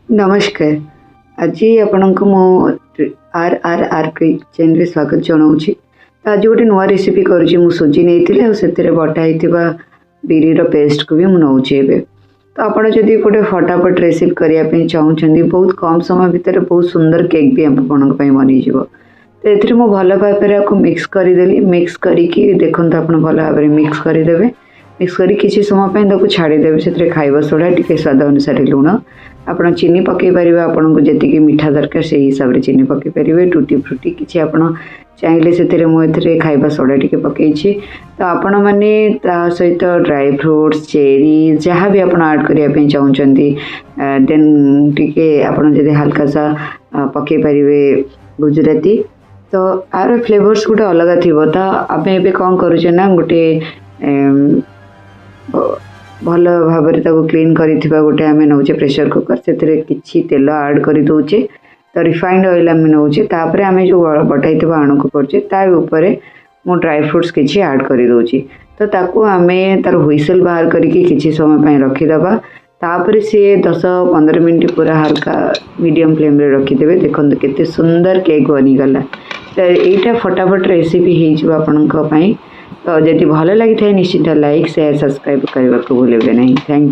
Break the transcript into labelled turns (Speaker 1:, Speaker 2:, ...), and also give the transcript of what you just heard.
Speaker 1: नमस्कार। आज आपको मो आर आर आर किचन रे स्वागत जनाऊँगी। तो आज गोटे नुआ रेसिपी करुँची मु सुजी नहीं से बटा होता बिरीर पेस्ट को भी मुझे एवं तो आपड़ जदि गोटे फटाफट रेसिपी करने चाहूँगी बहुत कम समय भितर बहुत सुंदर केक भी आपन बन तो ये मु भल भाव मिक्स करदेली मिक्स करके देखते आप भल भाव मिक्स करदे मिक्स कर किसी समय छाड़देवे से खाइबा सोडा टी स्वाद अनुसार लुण आप चीनी पकई पारे आपन को जी मीठा दरकार से हिसाब से चीनी पकई पारे टूटी फ्रुटी किसी आप चाहिए से मुझे खाइबा सोडा टी पकई तो आपण मैंने सहित ड्राई फ्रूट्स चेरी जहाँ भी आप आड करने चाहते देन टी आप हल्का सा पकई पारे गुजराती तो आर फ्लेवर्स गोटे अलग थी तो आम ए कौन करुचे ना गोटे भल भाव क्लीन कर गोटे आम नौचे प्रेशर कुकर से किसी तेल आड कर दौचे तो रिफाइंड ऑयल आम नौचे तापर आम जो बटाई आण को करे मो ड्राई फ्रूट्स किसी आड कर दौची तो ताकू आम तार हुईसेल बाहर करके किसी समय रखीदबा तापर सी 10-15 मिनट पूरा हल्का मीडियम फ्लेम रे रखीदे देखो केते सुंदर केक बनीगला तो यहीटा फटाफट रेसिपी हो तो जदि भल लगी था निश्चित लाइक शेयर सब्सक्राइब करने को भूलें नहीं। Thank you.